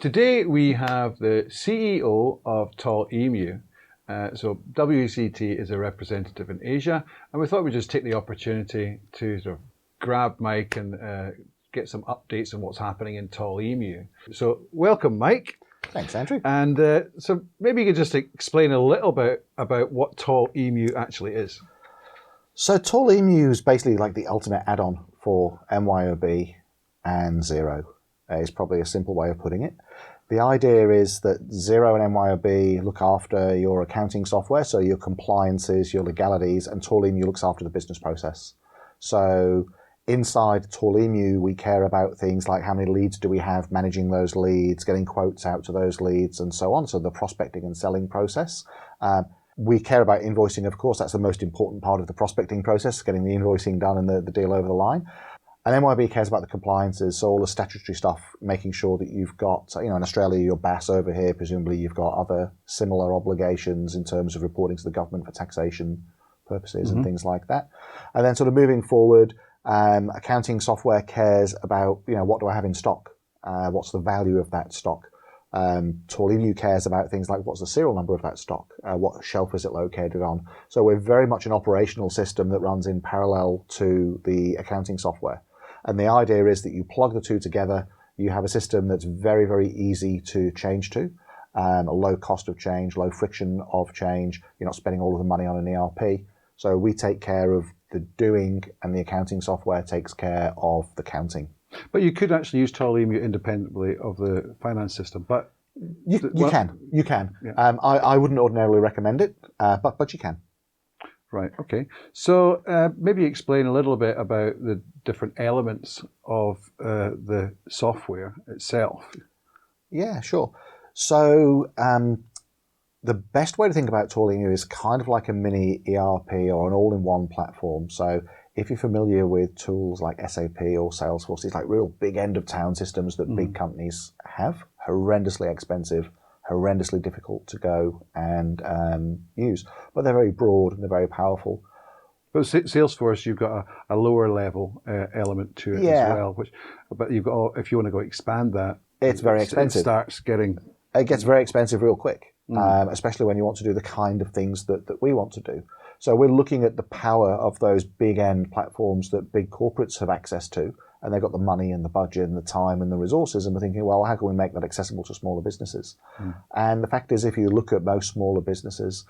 Today we have the CEO of Tall EMU. So WCT is a representative in Asia, and we thought we'd just take the opportunity to sort of grab Mike and get some updates on what's happening in Tall EMU. So welcome, Mike. Thanks, Andrew. And so maybe you could just explain a little bit about what Tall EMU actually is. So Tall EMU is basically like the ultimate add-on for MYOB and Xero. Is probably a simple way of putting it. The idea is that Xero and MYOB look after your accounting software, so your compliances, your legalities, and Tall EMU looks after the business process. So inside Tall EMU, we care about things like how many leads do we have, managing those leads, getting quotes out to those leads, and so on. So the prospecting and selling process. We care about invoicing, of course. That's the most important part of the prospecting process, getting the invoicing done and the deal over the line. And MYOB cares about the compliances, so all the statutory stuff, making sure that you've got, in Australia, your BAS over here, presumably you've got other similar obligations in terms of reporting to the government for taxation purposes and things like that. And then sort of moving forward, accounting software cares about, what do I have in stock? What's the value of that stock? Tall EMU cares about things like what's the serial number of that stock? What shelf is it located on? So we're very much an operational system that runs in parallel to the accounting software. And the idea is that you plug the two together, you have a system that's very, very easy to change to, a low cost of change, low friction of change. You're not spending all of the money on an ERP. So we take care of the doing, and the accounting software takes care of the counting. But you could actually use Tall EMU independently of the finance system. But you can. Yeah. I wouldn't ordinarily recommend it, but you can. Right, okay. So maybe explain a little bit about the different elements of the software itself. Yeah, sure. So the best way to think about Tall EMU is kind of like a mini ERP or an all-in-one platform. So if you're familiar with tools like SAP or Salesforce, it's like real big end-of-town systems that big companies have, horrendously expensive, horrendously difficult to go and use, but they're very broad and they're very powerful. But Salesforce, you've got a lower level element to it as well. But you've got, if you want to go expand that, it's very expensive. It gets very expensive real quick, especially when you want to do the kind of things that we want to do. So we're looking at the power of those big end platforms that big corporates have access to, and they've got the money and the budget and the time and the resources, and we're thinking, well, how can we make that accessible to smaller businesses? And the fact is, if you look at most smaller businesses,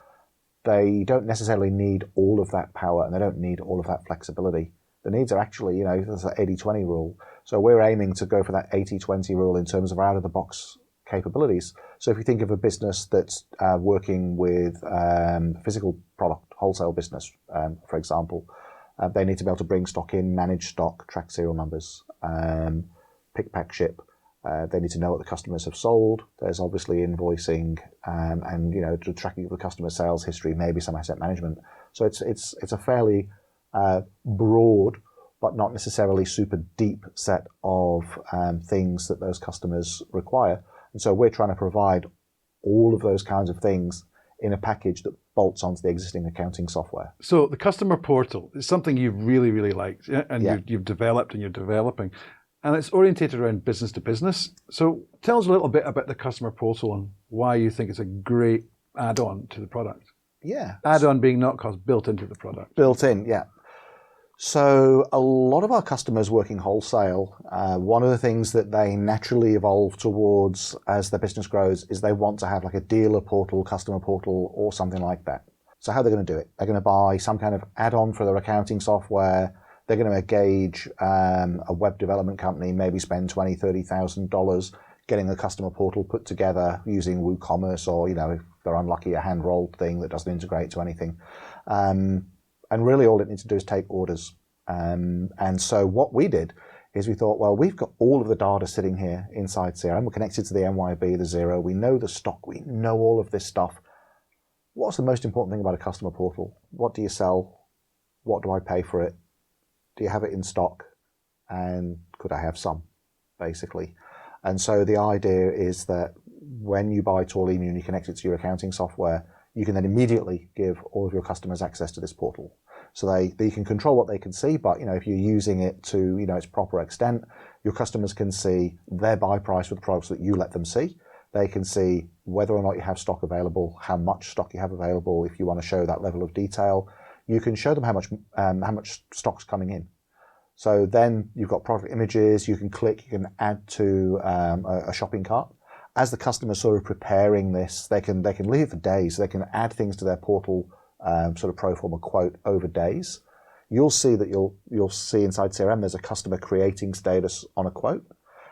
they don't necessarily need all of that power, and they don't need all of that flexibility. The needs are actually, there's an 80-20 rule. So we're aiming to go for that 80-20 rule in terms of out-of-the-box capabilities. So if you think of a business that's working with physical product, wholesale business, for example, they need to be able to bring stock in, manage stock, track serial numbers, pick, pack, ship. They need to know what the customers have sold. There's obviously invoicing and the tracking of the customer sales history, maybe some asset management. So it's a fairly broad, but not necessarily super deep set of things that those customers require. And so we're trying to provide all of those kinds of things in a package that bolts onto the existing accounting software. So the customer portal is something you really, really liked, and you've developed and you're developing, and it's orientated around business to business. So tell us a little bit about the customer portal and why you think it's a great add-on to the product. Yeah. Add-on being not cost, built into the product. Built in, yeah. So a lot of our customers working wholesale, one of the things that they naturally evolve towards as their business grows is they want to have like a dealer portal, customer portal, or something like that. So how are they going to do it? They're going to buy some kind of add-on for their accounting software. They're going to engage a web development company, maybe spend $20,000, $30,000 getting a customer portal put together using WooCommerce or, if they're unlucky, a hand-rolled thing that doesn't integrate to anything. And really all it needs to do is take orders. And so what we did is we thought, well, we've got all of the data sitting here inside CRM. We're connected to the MYOB, the Xero. We know the stock. We know all of this stuff. What's the most important thing about a customer portal? What do you sell? What do I pay for it? Do you have it in stock? And could I have some, basically? And so the idea is that when you buy Tall EMU and you connect it to your accounting software, you can then immediately give all of your customers access to this portal. So you can control what they can see, but if you're using it to its proper extent, your customers can see their buy price for the products that you let them see. They can see whether or not you have stock available, how much stock you have available. If you want to show that level of detail, you can show them how much stock's coming in. So then you've got product images. You can click. You can add to a shopping cart. As the customer's sort of preparing this, they can leave it for days. They can add things to their portal, sort of pro forma quote over days. You'll see that you'll see inside CRM there's a customer creating status on a quote,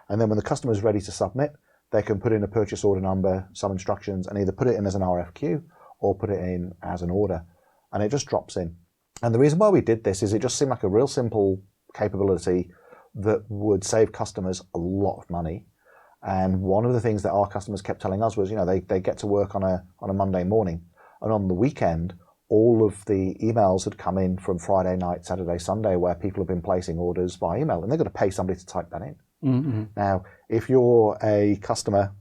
and then when the customer is ready to submit, they can put in a purchase order number, some instructions, and either put it in as an RFQ or put it in as an order, and it just drops in. And the reason why we did this is it just seemed like a real simple capability that would save customers a lot of money. And one of the things that our customers kept telling us was, they get to work on a Monday morning, and on the weekend, all of the emails had come in from Friday night, Saturday, Sunday, where people have been placing orders by email, and they've got to pay somebody to type that in. Mm-hmm. Now, if you're a customer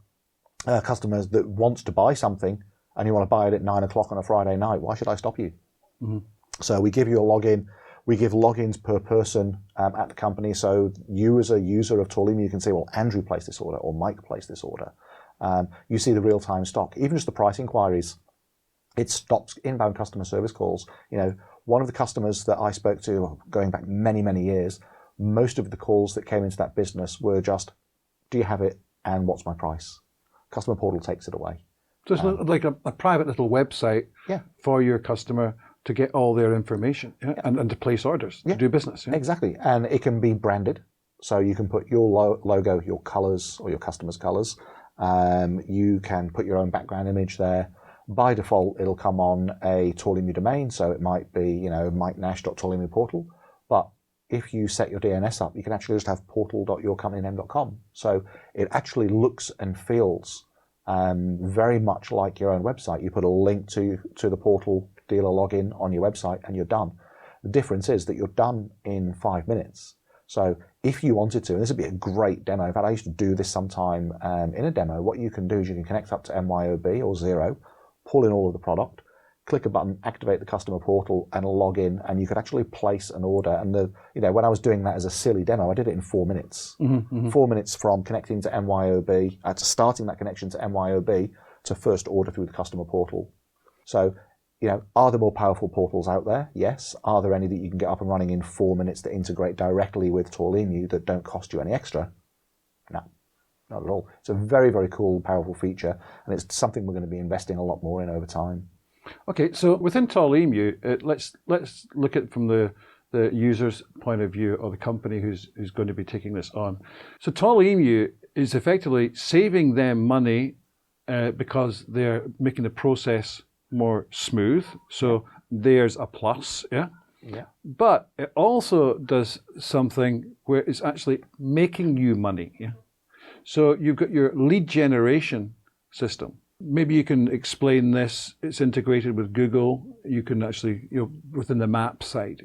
that wants to buy something and you want to buy it at 9 o'clock on a Friday night, why should I stop you? Mm-hmm. So we give you a login. We give logins per person at the company. So you as a user of Tall EMU can say, well, Andrew placed this order or Mike placed this order. You see the real-time stock, even just the price inquiries. It stops inbound customer service calls. One of the customers that I spoke to going back many, many years, most of the calls that came into that business were just, do you have it and what's my price? Customer Portal takes it away. So it's like a private little website for your customer to get all their information and to place orders, to do business. Yeah? Exactly. And it can be branded. So you can put your logo, your colors, or your customer's colors. You can put your own background image there. By default, it'll come on a Tall EMU domain. So it might be, mikenash.tallemu.portal. But if you set your DNS up, you can actually just have portal.yourcompanyname.com. So it actually looks and feels very much like your own website. You put a link to the portal dealer login on your website and you're done. The difference is that you're done in 5 minutes. So if you wanted to, and this would be a great demo. In fact, I used to do this sometime in a demo. What you can do is you can connect up to MYOB or Xero, pull in all of the product, click a button, activate the customer portal, and log in, and you could actually place an order. And when I was doing that as a silly demo, I did it in 4 minutes. Mm-hmm. 4 minutes from connecting to MYOB, to starting that connection to MYOB, to first order through the customer portal. So, are there more powerful portals out there? Yes. Are there any that you can get up and running in 4 minutes that integrate directly with Tall EMU that don't cost you any extra? No, not at all. It's a very, very cool, powerful feature, and it's something we're going to be investing a lot more in over time. Okay, so within Tall EMU, let's look at it from the user's point of view, or the company who's going to be taking this on. So Tall EMU is effectively saving them money because they're making the process more smooth. So there's a plus, yeah? But it also does something where it's actually making you money, yeah? So you've got your lead generation system. Maybe you can explain this. It's integrated with Google. You can actually, within the map site,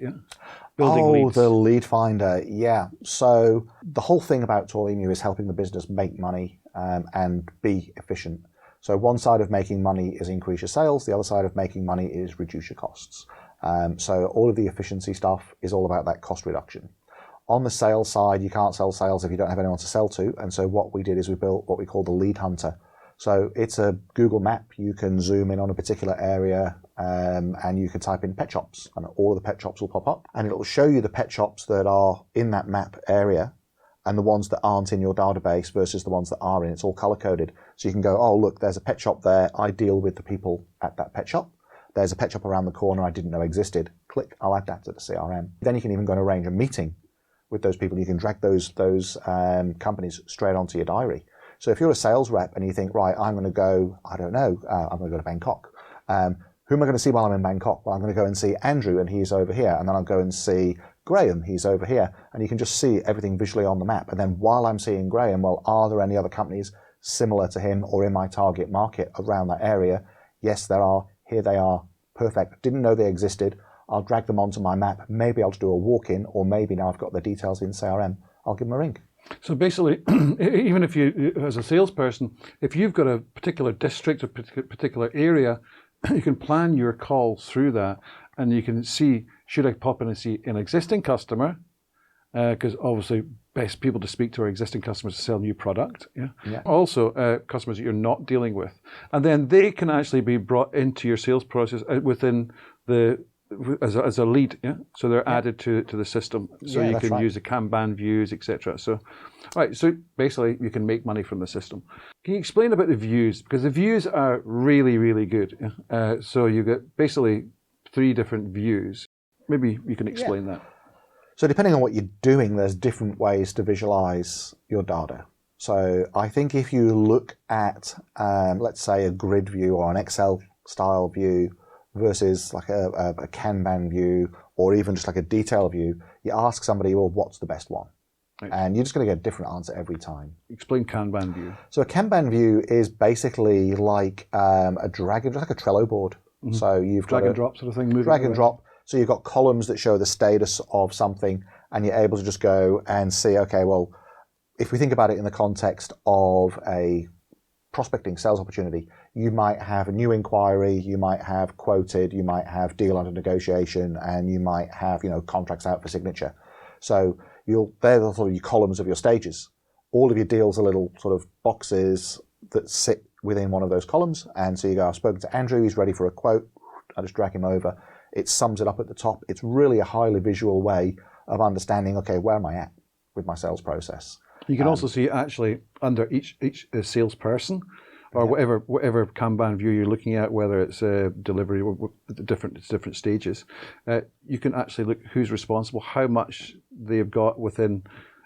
building leads. The lead finder, yeah. So the whole thing about Tall EMU is helping the business make money and be efficient. So one side of making money is increase your sales. The other side of making money is reduce your costs. So all of the efficiency stuff is all about that cost reduction. On the sales side, you can't sell sales if you don't have anyone to sell to. And so what we did is we built what we call the lead hunter. So it's a Google map. You can zoom in on a particular area and you can type in pet shops, and all of the pet shops will pop up, and it will show you the pet shops that are in that map area and the ones that aren't in your database versus the ones that are in. It's all color coded. So you can go, oh, look, there's a pet shop there. I deal with the people at that pet shop. There's a pet shop around the corner I didn't know existed. Click, I'll add that to the CRM. Then you can even go and arrange a meeting with those people. You can drag those companies straight onto your diary. So if you're a sales rep and you think, right, I'm going to go, I don't know, I'm going to go to Bangkok. Who am I going to see while I'm in Bangkok? Well, I'm going to go and see Andrew, and he's over here. And then I'll go and see Graham, he's over here. And you can just see everything visually on the map. And then while I'm seeing Graham, well, are there any other companies similar to him or in my target market around that area? Yes, there are. Here they are. Perfect. Didn't know they existed. I'll drag them onto my map. Maybe I'll just do a walk-in, or maybe now I've got the details in CRM, I'll give them a ring. So basically, even if you, as a salesperson, if you've got a particular district or particular area, you can plan your calls through that, and you can see Should I pop in and see an existing customer? Because obviously, best people to speak to are existing customers to sell new product. Yeah. Also, customers that you're not dealing with, and then they can actually be brought into your sales process within as a lead. Yeah. So they're added to the system, so you can use the Kanban views, etc. So, right. So basically, you can make money from the system. Can you explain about the views? Because the views are really, really good. So you get basically 3 different views. Maybe you can explain that. So depending on what you're doing, there's different ways to visualize your data. So I think if you look at, let's say, a grid view or an Excel style view versus like a Kanban view or even just like a detail view, you ask somebody, well, what's the best one? Right. And you're just going to get a different answer every time. Explain Kanban view. So a Kanban view is basically like a drag and, like a Trello board. Mm-hmm. So you've got drag and drop sort of thing. Drag and drop. So you've got columns that show the status of something, and you're able to just go and see, okay, well, if we think about it in the context of a prospecting sales opportunity, you might have a new inquiry, you might have quoted, you might have deal under negotiation, and you might have, contracts out for signature. So they're the sort of your columns of your stages. All of your deals are little sort of boxes that sit within one of those columns. And so you go, I've spoken to Andrew, he's ready for a quote. I just drag him over. It sums it up at the top. It's really a highly visual way of understanding, okay, where am I at with my sales process? You can also see actually under each salesperson or whatever Kanban view you're looking at, whether it's delivery or different stages, you can actually look who's responsible, how much they've got within.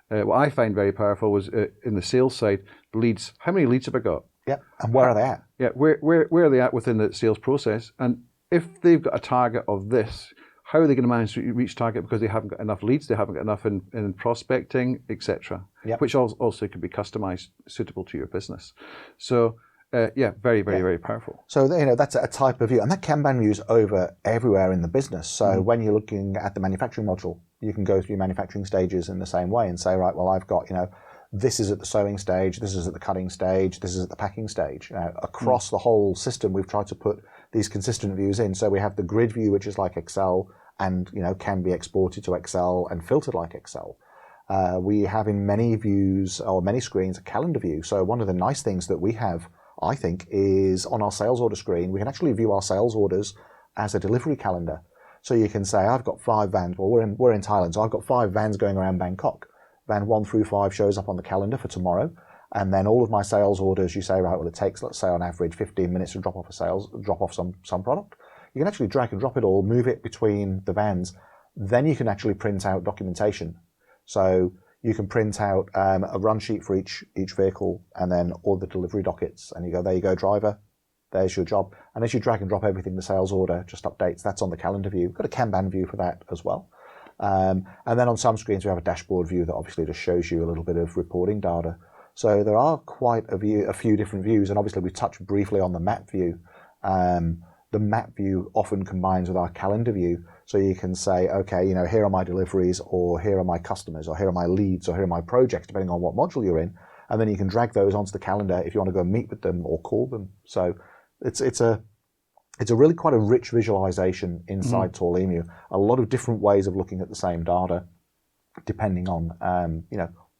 What I find very powerful was in the sales side, leads. How many leads have I got? Yeah, and where are they at? Yeah, where are they at within the sales process? And if they've got a target of this, how are they going to manage to reach target because they haven't got enough leads, they haven't got enough in prospecting, etc. Yep. Which also can be customized, suitable to your business. So, very, very powerful. So, that's a type of view. And that Kanban view is over everywhere in the business. So when you're looking at the manufacturing module, you can go through manufacturing stages in the same way and say, right, well, I've got, this is at the sewing stage, this is at the cutting stage, this is at the packing stage. Across the whole system, we've tried to put these consistent views in. So we have the grid view, which is like Excel and, can be exported to Excel and filtered like Excel. We have in many views or many screens a calendar view. So one of the nice things that we have, I think, is on our sales order screen, we can actually view our sales orders as a delivery calendar. So you can say, I've got 5 vans. Well, we're in Thailand, so I've got 5 vans going around Bangkok. Van 1 through 5 shows up on the calendar for tomorrow. And then all of my sales orders, you say, right, well, it takes, let's say on average, 15 minutes to drop off some product. You can actually drag and drop it all, move it between the vans. Then you can actually print out documentation. So you can print out a run sheet for each vehicle and then all the delivery dockets. And you go, there you go, driver. There's your job. And as you drag and drop everything, the sales order just updates. That's on the calendar view. We've got a Kanban view for that as well. And then on some screens, we have a dashboard view that obviously just shows you a little bit of reporting data. So there are quite a few different views. And obviously we touched briefly on the map view. The map view often combines with our calendar view. So you can say, okay, here are my deliveries, or here are my customers, or here are my leads, or here are my projects, depending on what module you're in. And then you can drag those onto the calendar if you want to go meet with them or call them. So it's a really quite a rich visualization inside Tall EMU. A lot of different ways of looking at the same data, depending on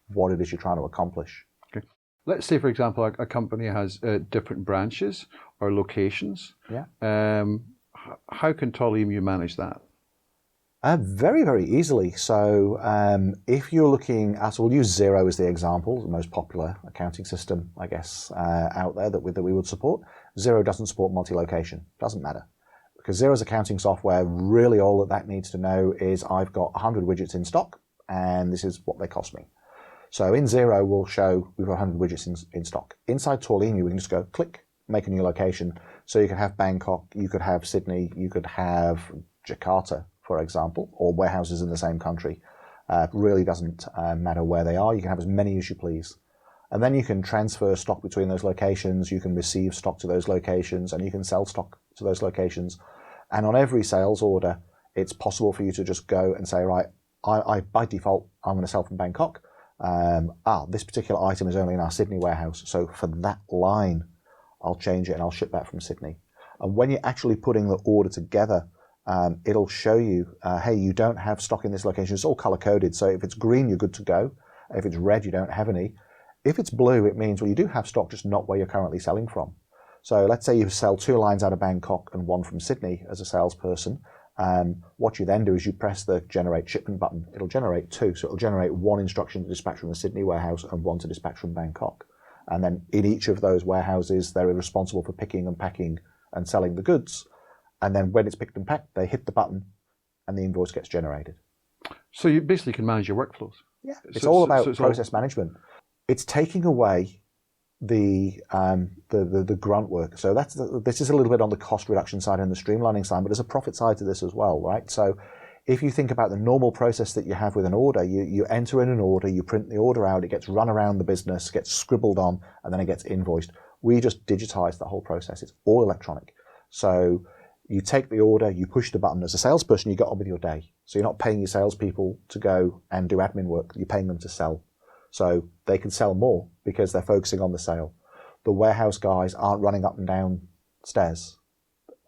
what it is you're trying to accomplish. Okay. Let's say, for example, a company has different branches or locations. Yeah. How can Tall EMU manage that? Very, very easily. So if you're looking at, we'll use Xero as the example, the most popular accounting system, I guess, out there that we would support. Xero doesn't support multi-location. Doesn't matter. Because Xero's accounting software, really all that needs to know is I've got 100 widgets in stock, and this is what they cost me. So in Xero, we'll show we've got 100 widgets in stock. Inside Tall EMU, we can just go click, make a new location. So you could have Bangkok, you could have Sydney, you could have Jakarta, for example, or warehouses in the same country. Really doesn't matter where they are. You can have as many as you please. And then you can transfer stock between those locations, you can receive stock to those locations, and you can sell stock to those locations. And on every sales order, it's possible for you to just go and say, right, I by default, I'm going to sell from Bangkok. This particular item is only in our Sydney warehouse. So for that line, I'll change it and I'll ship that from Sydney. And when you're actually putting the order together, it'll show you, hey, you don't have stock in this location. It's all color coded. So if it's green, you're good to go. If it's red, you don't have any. If it's blue, it means, well, you do have stock, just not where you're currently selling from. So let's say you sell 2 lines out of Bangkok and 1 from Sydney as a salesperson. What you then do is you press the generate shipment button. It'll generate 2. So it'll generate 1 instruction to dispatch from the Sydney warehouse and 1 to dispatch from Bangkok. And then in each of those warehouses, they're responsible for picking and packing and selling the goods. And then when it's picked and packed, they hit the button and the invoice gets generated. So you basically can manage your workflows. Yeah, it's all about process management. It's taking away the grunt work. So this is a little bit on the cost reduction side and the streamlining side, but there's a profit side to this as well, right? So if you think about the normal process that you have with an order, you enter in an order, you print the order out, it gets run around the business, gets scribbled on, and then it gets invoiced. We just digitize the whole process. It's all electronic. So you take the order, you push the button. As a salesperson, you get on with your day. So you're not paying your salespeople to go and do admin work. You're paying them to sell. So they can sell more because they're focusing on the sale. The warehouse guys aren't running up and down stairs,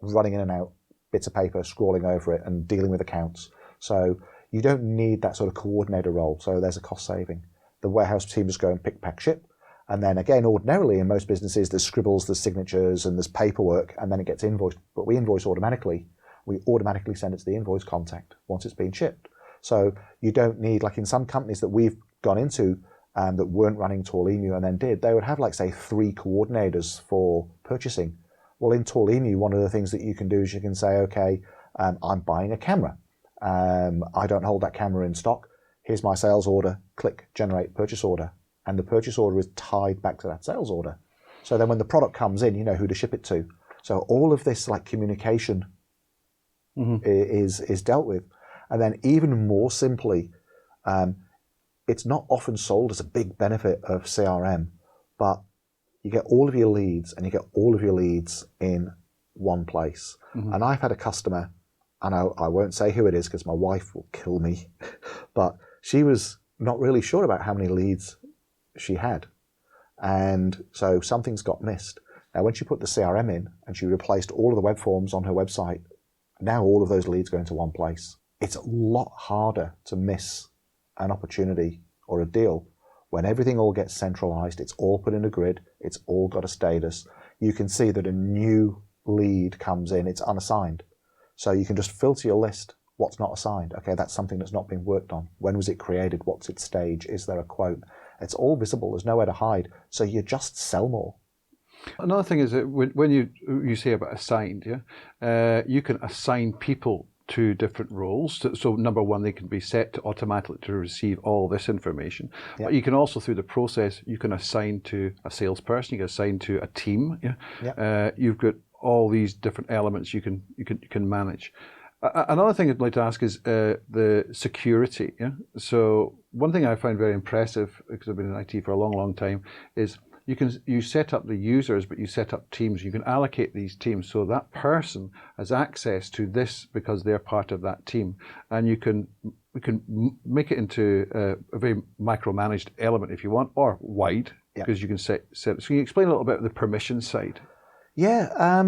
running in and out, bits of paper, scrawling over it and dealing with accounts. So you don't need that sort of coordinator role. So there's a cost saving. The warehouse team just go and pick, pack, ship. And then again, ordinarily in most businesses, there's scribbles, there's signatures, and there's paperwork, and then it gets invoiced. But we invoice automatically. We automatically send it to the invoice contact once it's been shipped. So you don't need, like in some companies that we've gone into that weren't running Tall EMU and then did, they would have like, say, 3 coordinators for purchasing. Well, in Tall EMU, one of the things that you can do is you can say, okay, I'm buying a camera. I don't hold that camera in stock. Here's my sales order. Click, generate purchase order. And the purchase order is tied back to that sales order. So then when the product comes in, you know who to ship it to. So all of this like communication is dealt with. And then even more simply, it's not often sold as a big benefit of CRM, but you get all of your leads and you get all of your leads in one place. And I've had a customer, and I won't say who it is because my wife will kill me, but she was not really sure about how many leads she had. And so something's got missed. Now, when she put the CRM in and she replaced all of the web forms on her website, now all of those leads go into one place. It's a lot harder to miss an opportunity or a deal when everything all gets centralized. It's all put in a grid. It's all got a status. You can see that a new lead comes in. It's unassigned. So you can just filter your list. What's not assigned? Okay, that's something that's not been worked on. When was it created? What's its stage? Is there a quote? It's all visible. There's nowhere to hide. So you just sell more. Another thing is that when you say about assigned, you can assign people to different roles. So number one, they can be set to automatically to receive all this information. Yep. But you can also, through the process, you can assign to a salesperson, you can assign to a team. Yep. You've got all these different elements you can manage. Another thing I'd like to ask is the security. So one thing I find very impressive, because I've been in IT for a long, long time, is you set up the users, but you set up teams. You can allocate these teams so that person has access to this because they're part of that team, and we can make it into a very micromanaged element if you want, or wide, because you can set. So can you explain a little bit of the permission side? Yeah.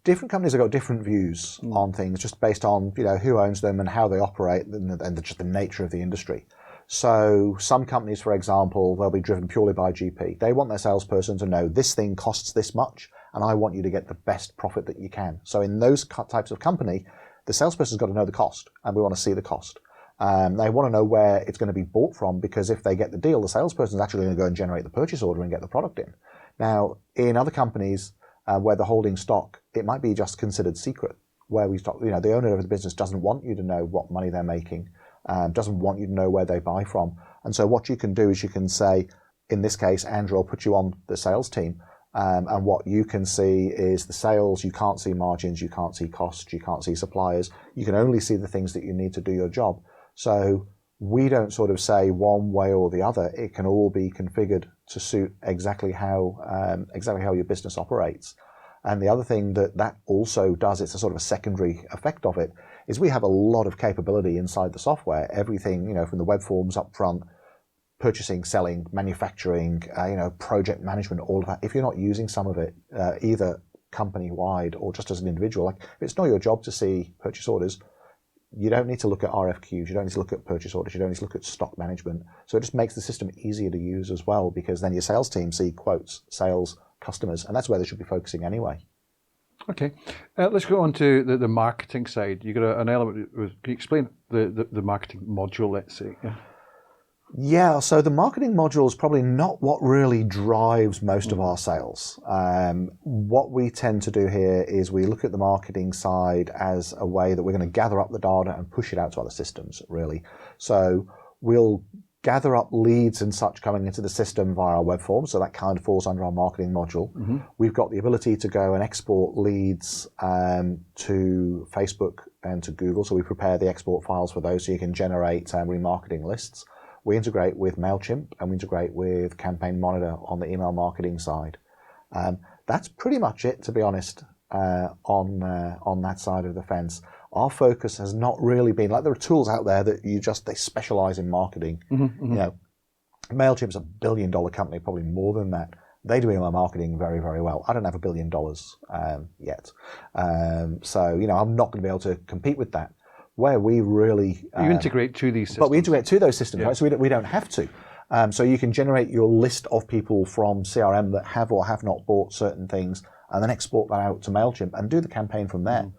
Different companies have got different views on things, just based on who owns them and how they operate, and just the nature of the industry. So some companies, for example, they'll be driven purely by GP. They want their salesperson to know this thing costs this much, and I want you to get the best profit that you can. So in those types of company, the salesperson's got to know the cost, and we want to see the cost. They want to know where it's going to be bought from, because if they get the deal, the salesperson's actually going to go and generate the purchase order and get the product in. Now, in other companies where they're holding stock, it might be just considered secret, where we stock. The owner of the business doesn't want you to know what money they're making. Doesn't want you to know where they buy from. And so what you can do is you can say, in this case, Andrew, I'll put you on the sales team. And what you can see is the sales. You can't see margins. You can't see costs. You can't see suppliers. You can only see the things that you need to do your job. So we don't sort of say one way or the other. It can all be configured to suit exactly how your business operates. And the other thing that also does, it's a sort of a secondary effect of it, is we have a lot of capability inside the software. Everything, from the web forms up front, purchasing, selling, manufacturing, project management, all of that. If you're not using some of it, either company-wide or just as an individual. Like, if it's not your job to see purchase orders, you don't need to look at RFQs, you don't need to look at purchase orders, you don't need to look at stock management. So it just makes the system easier to use as well, because then your sales team see quotes, sales, customers, and that's where they should be focusing anyway. Okay, let's go on to the marketing side. You got an element. Can you explain the marketing module? Let's say. Yeah, so the marketing module is probably not what really drives most of our sales. What we tend to do here is we look at the marketing side as a way that we're going to gather up the data and push it out to other systems, really. So we'll gather up leads and such coming into the system via our web form, so that kind of falls under our marketing module. We've got the ability to go and export leads to Facebook and to Google, so we prepare the export files for those so you can generate remarketing lists. We integrate with MailChimp and we integrate with Campaign Monitor on the email marketing side. That's pretty much it, to be honest, on that side of the fence. Our focus has not really been, like, there are tools out there that they specialize in marketing. You know, MailChimp's $1 billion company, probably more than that. They do email marketing very, very well. I don't have $1 billion yet. So, you know, I'm not going to be able to compete with that. Where we really... you integrate to these systems. But we integrate to those systems, right? So we don't have to. So you can generate your list of people from CRM that have or have not bought certain things, and then export that out to MailChimp and do the campaign from there.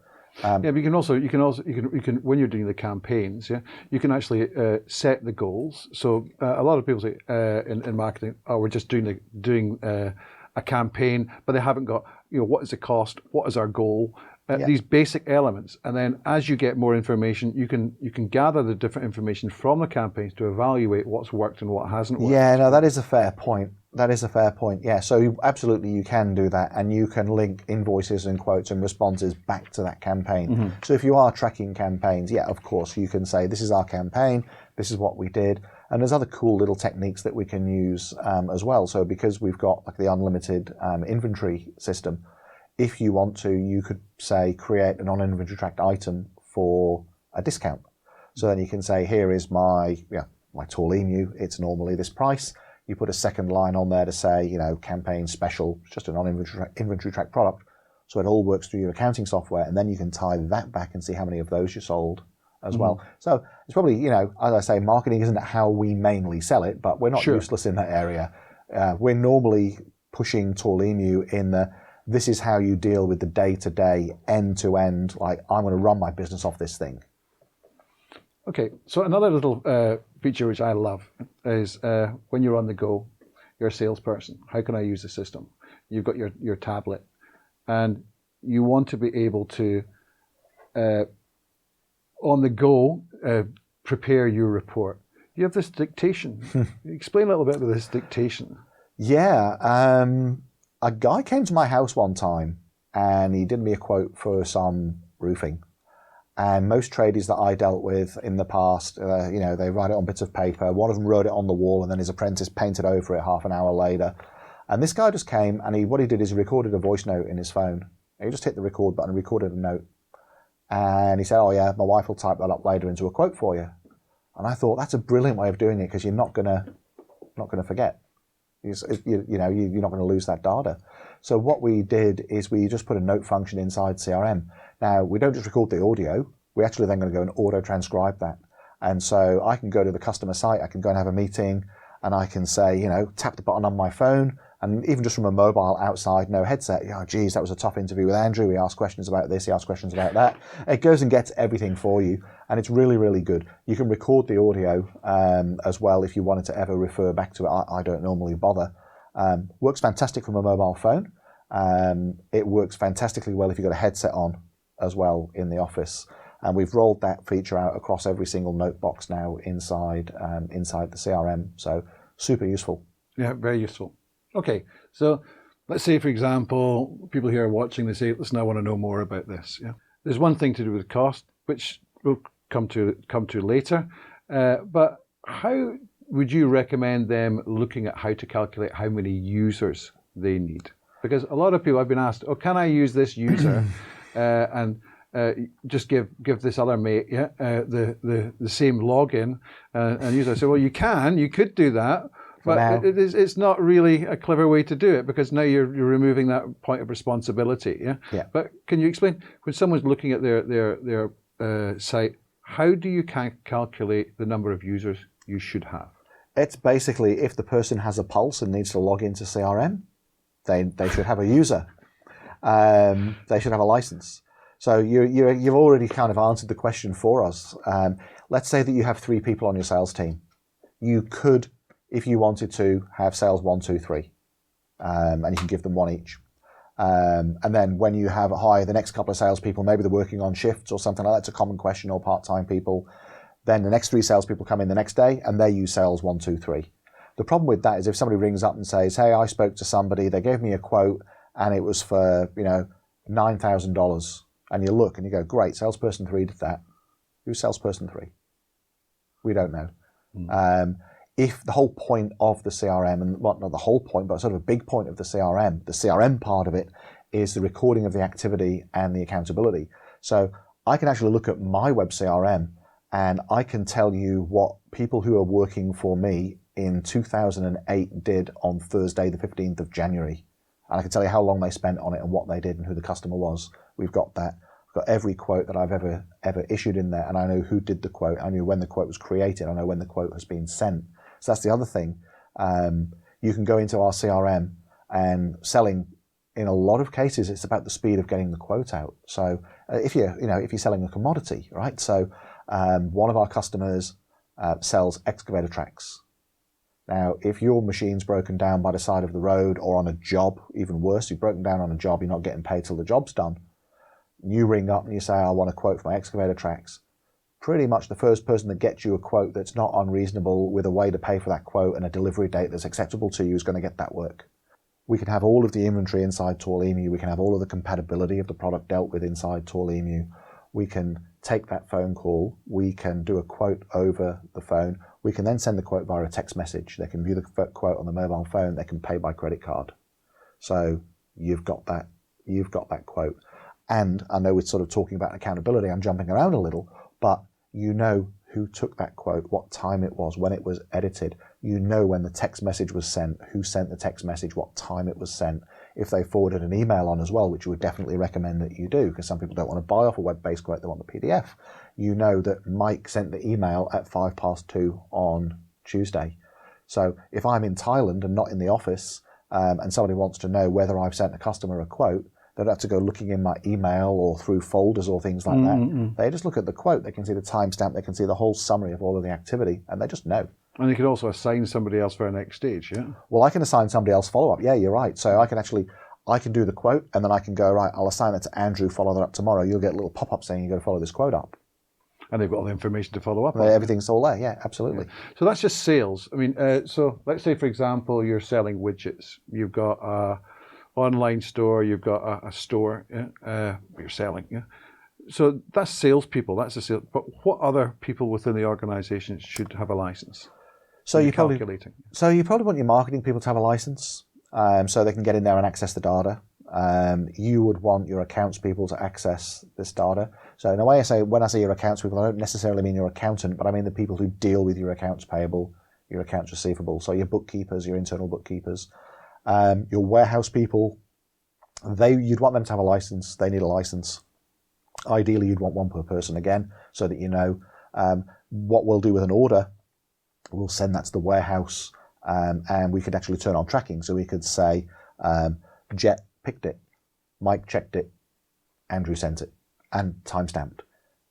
Yeah, but you can when you're doing the campaigns, you can actually set the goals. So a lot of people say in marketing, oh, we're just doing a campaign, but they haven't got, you know, what is the cost, what is our goal, these basic elements. And then as you get more information, you can gather the different information from the campaigns to evaluate what's worked and what hasn't worked. Yeah, no, that is a fair point. That is a fair point. Yeah, so absolutely you can do that, and you can link invoices and quotes and responses back to that campaign. So if you are tracking campaigns, yeah, of course, you can say, this is our campaign, this is what we did. And there's other cool little techniques that we can use as well. So because we've got like the unlimited inventory system, if you want to, you could say create a non-inventory tracked item for a discount. So then you can say, here is my Tall EMU, it's normally this price. You put a second line on there to say, you know, campaign special, it's just a non-inventory tracked product. So it all works through your accounting software, and then you can tie that back and see how many of those you sold as well. So it's probably, you know, as I say, marketing isn't how we mainly sell it, but we're not useless in that area. We're normally pushing Tall EMU in this is how you deal with the day-to-day, end-to-end, like, I'm going to run my business off this thing. Okay, so another little feature which I love is when you're on the go, you're a salesperson. How can I use the system? You've got your tablet, and you want to be able to, on the go, prepare your report. You have this dictation. Explain a little bit about this dictation. Yeah, a guy came to my house one time and he did me a quote for some roofing. And most tradies that I dealt with in the past, you know, they write it on bits of paper. One of them wrote it on the wall, and then his apprentice painted over it half an hour later. And this guy just came, and what he did is he recorded a voice note in his phone. He just hit the record button and recorded a note. And he said, oh yeah, my wife will type that up later into a quote for you. And I thought, that's a brilliant way of doing it, because you're not gonna forget. You're not going to lose that data. So what we did is we just put a note function inside CRM. Now, we don't just record the audio, we actually then going to go and auto-transcribe that. And so I can go to the customer site, I can go and have a meeting, and I can say, you know, tap the button on my phone, and even just from a mobile outside, no headset, oh, geez, that was a tough interview with Andrew, he asked questions about this, he asked questions about that. It goes and gets everything for you, and it's really, really good. You can record the audio as well if you wanted to ever refer back to it. I don't normally bother. Works fantastic from a mobile phone. It works fantastically well if you've got a headset on as well in the office. And we've rolled that feature out across every single note box now inside the CRM. So super useful. Yeah, very useful. Okay, so let's say, for example, people here are watching, they say, listen, I want to know more about this. Yeah, there's one thing to do with cost, which we'll come to later. But how would you recommend them looking at how to calculate how many users they need? Because a lot of people, I've been asked, oh, can I use this user and just give this other mate the same login and use it? I say, well, you could do that, for now. It's not really a clever way to do it, because now you're removing that point of responsibility. Yeah. Yeah. But can you explain, when someone's looking at their site, how do you calculate the number of users you should have? It's basically, if the person has a pulse and needs to log into CRM, they should have a user. They should have a license. So you've already kind of answered the question for us. Let's say that you have 3 people on your sales team. You could, if you wanted to, have sales 1, 2, 3, and you can give them 1 each. And then when you have the next couple of salespeople, maybe they're working on shifts or something like that, it's a common question, or part-time people. Then the next 3 salespeople come in the next day and they use sales 1, 2, 3. The problem with that is if somebody rings up and says, hey, I spoke to somebody, they gave me a quote and it was for, $9,000. And you look and you go, great, salesperson 3 did that. Who's salesperson 3? We don't know. If the whole point of the CRM, and not the whole point, but sort of a big point of the CRM part of it is the recording of the activity and the accountability. So I can actually look at my web CRM and I can tell you what people who are working for me in 2008 did on Thursday, the 15th of January. And I can tell you how long they spent on it and what they did and who the customer was. We've got that. I've got every quote that I've ever issued in there, and I know who did the quote. I knew when the quote was created. I know when the quote has been sent. So that's the other thing. You can go into our CRM, and selling, in a lot of cases, it's about the speed of getting the quote out. So if you're selling a commodity, right? So one of our customers sells excavator tracks. Now, if your machine's broken down by the side of the road or on a job, even worse, you've broken down on a job, you're not getting paid till the job's done. You ring up and you say, I want a quote for my excavator tracks. Pretty much the first person that gets you a quote that's not unreasonable with a way to pay for that quote and a delivery date that's acceptable to you is going to get that work. We can have all of the inventory inside Tall EMU. We can have all of the compatibility of the product dealt with inside Tall EMU. We can take that phone call. We can do a quote over the phone. We can then send the quote via a text message. They can view the quote on the mobile phone. They can pay by credit card. So you've got that quote. And I know we're sort of talking about accountability. I'm jumping around a little, but you know who took that quote, what time it was, when it was edited. You know when the text message was sent, who sent the text message, what time it was sent. If they forwarded an email on as well, which you would definitely recommend that you do, because some people don't want to buy off a web-based quote, they want the PDF. You know that Mike sent the email at 2:05 on Tuesday. So if I'm in Thailand and not in the office, and somebody wants to know whether I've sent a customer a quote, they don't have to go looking in my email or through folders or things like that. They just look at the quote. They can see the timestamp. They can see the whole summary of all of the activity, and they just know. And you can also assign somebody else for a next stage, yeah? Well, I can assign somebody else follow-up. Yeah, you're right. So I can do the quote, and then I can go, right, I'll assign it to Andrew, follow that up tomorrow. You'll get a little pop-up saying you've got to follow this quote up. And they've got all the information to follow up on. Everything's all there, yeah, absolutely. Yeah. So that's just sales. I mean, so let's say, for example, you're selling widgets. You've got a online store, you've got a store, you're selling, yeah? So that's salespeople, that's the sales. But what other people within the organization should have a license? So you probably want your marketing people to have a license, so they can get in there and access the data. You would want your accounts people to access this data. So in a way, when I say your accounts people, I don't necessarily mean your accountant, but I mean the people who deal with your accounts payable, your accounts receivable. So your bookkeepers, your internal bookkeepers, your warehouse people. You'd want them to have a license. They need a license. Ideally, you'd want one per person again, so that you know what we'll do with an order. We'll send that to the warehouse, and we could actually turn on tracking. So we could say, Jet picked it, Mike checked it, Andrew sent it, and timestamped.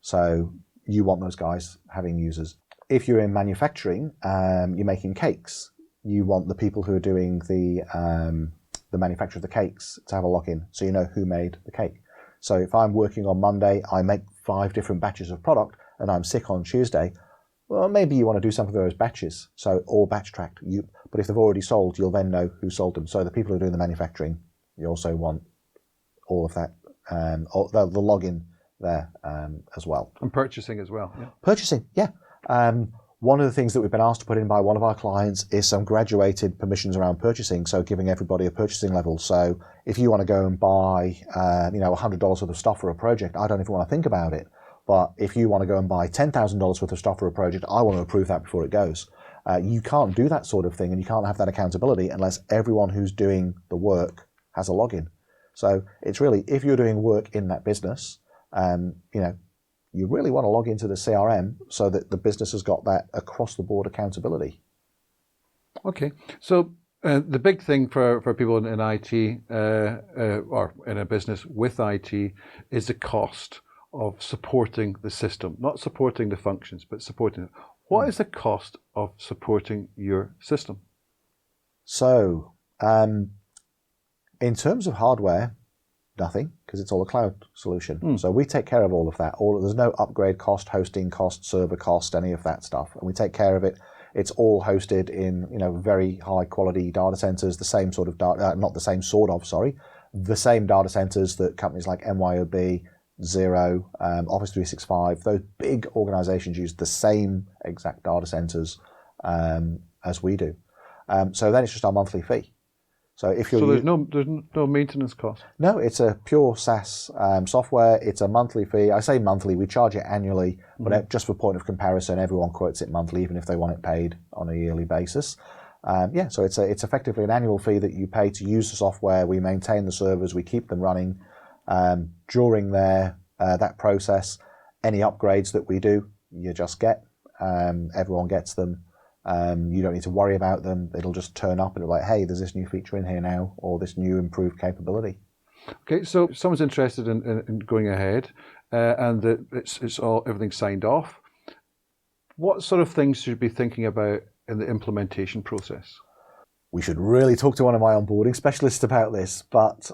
So you want those guys having users. If you're in manufacturing, you're making cakes. You want the people who are doing the manufacture of the cakes to have a login, so you know who made the cake. So if I'm working on Monday, I make 5 different batches of product, and I'm sick on Tuesday, well, maybe you want to do some of those batches, so all batch tracked. But if they've already sold, you'll then know who sold them. So the people who are doing the manufacturing, you also want all of that, the login there as well. And purchasing as well. Yeah. Purchasing, yeah. One of the things that we've been asked to put in by one of our clients is some graduated permissions around purchasing, so giving everybody a purchasing level. So if you want to go and buy, $100 worth of stuff for a project, I don't even want to think about it. But if you want to go and buy $10,000 worth of stuff for a project, I want to approve that before it goes. You can't do that sort of thing, and you can't have that accountability unless everyone who's doing the work has a login. So it's really, if you're doing work in that business, you really want to log into the CRM so that the business has got that across the board accountability. Okay, so the big thing for people in IT or in a business with IT is the cost of supporting the system, not supporting the functions, but supporting it. What is the cost of supporting your system? So, in terms of hardware, nothing, because it's all a cloud solution. So we take care of all of that. There's no upgrade cost, hosting cost, server cost, any of that stuff, and we take care of it. It's all hosted in very high quality data centers, the same sort of the same data centers that companies like MYOB, Xero, Office 365, those big organizations use the same exact data centers as we do. So then it's just our monthly fee. So if you're there's no maintenance cost. No, it's a pure SaaS software. It's a monthly fee. I say monthly. We charge it annually, but just for point of comparison, everyone quotes it monthly, even if they want it paid on a yearly basis. So it's effectively an annual fee that you pay to use the software. We maintain the servers. We keep them running. During that process, any upgrades that we do, you just get. Everyone gets them. You don't need to worry about them. It'll just turn up and it'll be like, hey, there's this new feature in here now, or this new improved capability. Okay, so if someone's interested in going ahead and it's all everything signed off, what sort of things should you be thinking about in the implementation process? We should really talk to one of my onboarding specialists about this, but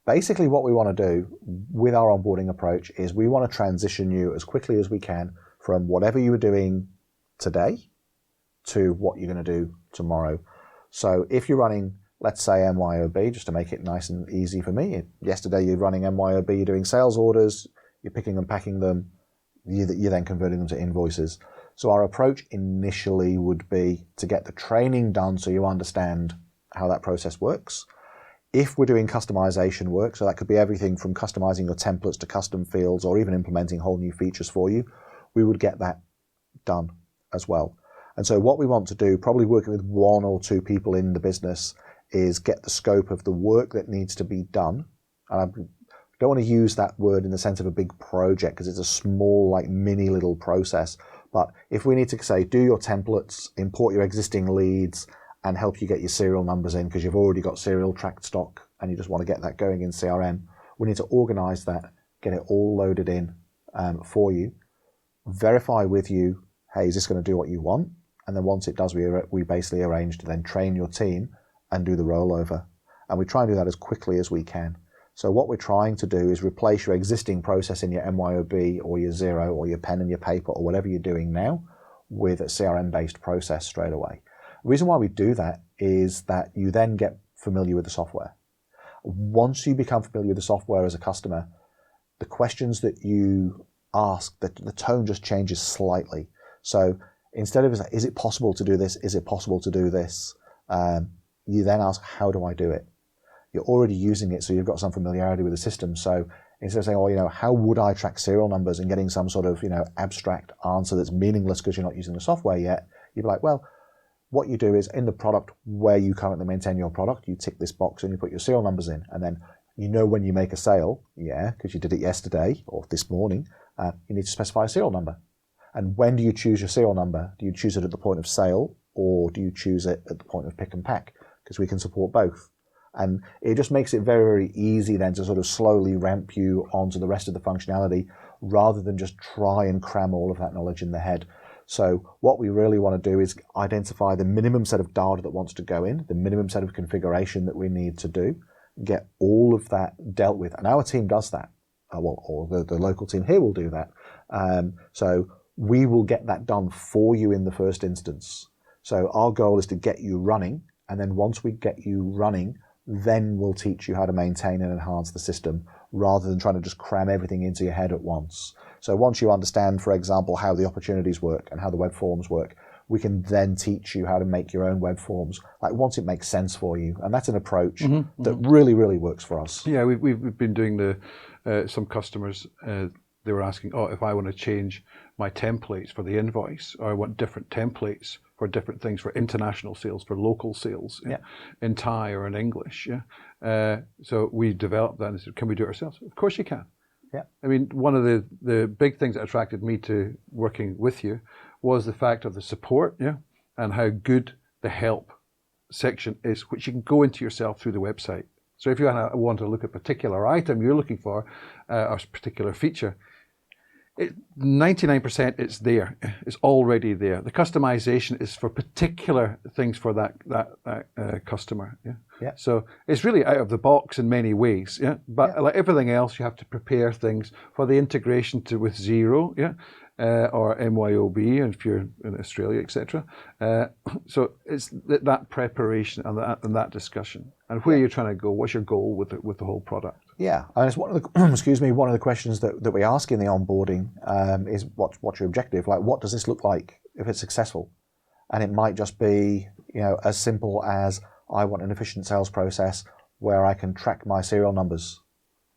basically what we want to do with our onboarding approach is we want to transition you as quickly as we can from whatever you were doing today to what you're going to do tomorrow. So if you're running, let's say MYOB, just to make it nice and easy for me, yesterday you're running MYOB, you're doing sales orders, you're picking and packing them, you're then converting them to invoices. So our approach initially would be to get the training done so you understand how that process works. If we're doing customization work, so that could be everything from customizing your templates to custom fields or even implementing whole new features for you, we would get that done as well. And so what we want to do, probably working with one or two people in the business, is get the scope of the work that needs to be done. And I don't want to use that word in the sense of a big project because it's a small, like mini little process. But if we need to say, do your templates, import your existing leads, and help you get your serial numbers in because you've already got serial tracked stock and you just want to get that going in CRM, we need to organize that, get it all loaded in for you, verify with you, hey, is this going to do what you want? And then once it does, we basically arrange to then train your team and do the rollover. And we try and do that as quickly as we can. So what we're trying to do is replace your existing process in your MYOB or your Xero or your pen and your paper or whatever you're doing now with a CRM-based process straight away. The reason why we do that is that you then get familiar with the software. Once you become familiar with the software as a customer, the questions that you ask, the tone just changes slightly. So instead of, is it possible to do this? Is it possible to do this? You then ask, how do I do it? You're already using it, so you've got some familiarity with the system. So instead of saying, how would I track serial numbers and getting some sort of, abstract answer that's meaningless because you're not using the software yet, you'd be like, well, what you do is in the product where you currently maintain your product, you tick this box and you put your serial numbers in. And then when you make a sale, because you did it yesterday or this morning, you need to specify a serial number. And when do you choose your serial number? Do you choose it at the point of sale or do you choose it at the point of pick and pack? Because we can support both. And it just makes it very, very easy then to sort of slowly ramp you onto the rest of the functionality rather than just try and cram all of that knowledge in the head. So what we really want to do is identify the minimum set of data that wants to go in, the minimum set of configuration that we need to do, get all of that dealt with. And our team does that, or the local team here will do that. So we will get that done for you in the first instance. So our goal is to get you running. And then once we get you running, then we'll teach you how to maintain and enhance the system rather than trying to just cram everything into your head at once. So once you understand, for example, how the opportunities work and how the web forms work, we can then teach you how to make your own web forms, like once it makes sense for you. And that's an approach that really, really works for us. Yeah, we've been doing some customers, they were asking, if I want to change my templates for the invoice, or I want different templates for different things, for international sales, for local sales, in Thai or in English. So we developed that and said, can we do it ourselves? Of course you can. Yeah. I mean, one of the big things that attracted me to working with you was the fact of the support, and how good the help section is, which you can go into yourself through the website. So if you want to look at a particular item you're looking for, or a particular feature, 99% it's there. It's already there. The customization is for particular things for that customer. So it's really out of the box in many ways. But like everything else, you have to prepare things for the integration with Xero. Or MYOB, if you're in Australia, etc. So it's that preparation and that discussion, and where you're trying to go. What's your goal with the whole product? Yeah, and it's one of the one of the questions that we ask in the onboarding is what's your objective? Like, what does this look like if it's successful? And it might just be as simple as I want an efficient sales process where I can track my serial numbers.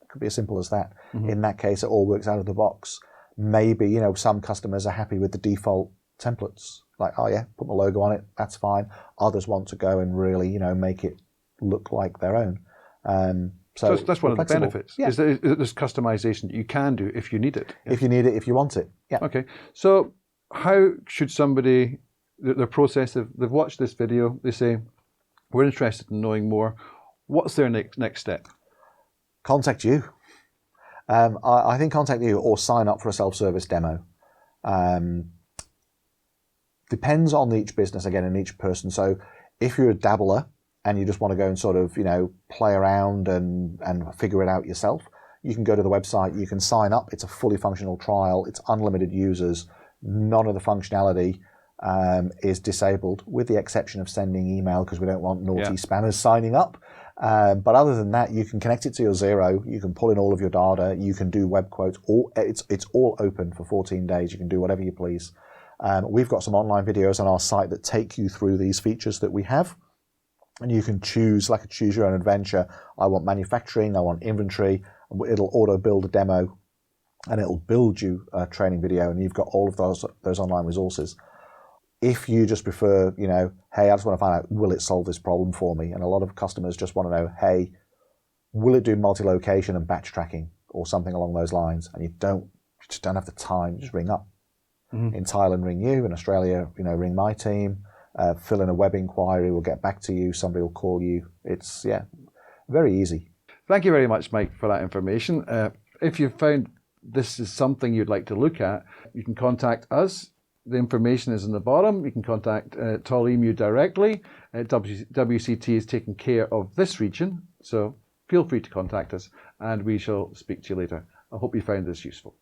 It could be as simple as that. Mm-hmm. In that case, it all works out of the box. Maybe, some customers are happy with the default templates. Like, oh yeah, put my logo on it, that's fine. Others want to go and really, make it look like their own. So that's one of the benefits. Yeah. Is that there's customization that you can do if you need it. If you need it, if you want it. Yeah. Okay. So how should somebody, their process, they've watched this video, they say, we're interested in knowing more. What's their next step? Contact you. I think contact you or sign up for a self-service demo. Depends on each business again and each person. So if you're a dabbler and you just want to go and sort of, play around and figure it out yourself, you can go to the website, you can sign up. It's a fully functional trial. It's unlimited users. None of the functionality is disabled, with the exception of sending email, because we don't want naughty spammers signing up. But other than that, you can connect it to your Xero. You can pull in all of your data. You can do web quotes. It's all open for 14 days. You can do whatever you please. We've got some online videos on our site that take you through these features that we have. And you can choose your own adventure. I want manufacturing. I want inventory. It'll auto build a demo, and it'll build you a training video. And you've got all of those online resources. If you just prefer, hey, I just want to find out, will it solve this problem for me? And a lot of customers just want to know, hey, will it do multi-location and batch tracking or something along those lines? And you just don't have the time. Just ring up. Mm-hmm. In Thailand, ring you. In Australia, ring my team. Fill in a web inquiry. We'll get back to you. Somebody will call you. It's, very easy. Thank you very much, Mike, for that information. If you found this is something you'd like to look at, you can contact us. The information is in the bottom. You can contact Tall EMU directly. WCT is taking care of this region, so feel free to contact us, and we shall speak to you later. I hope you found this useful.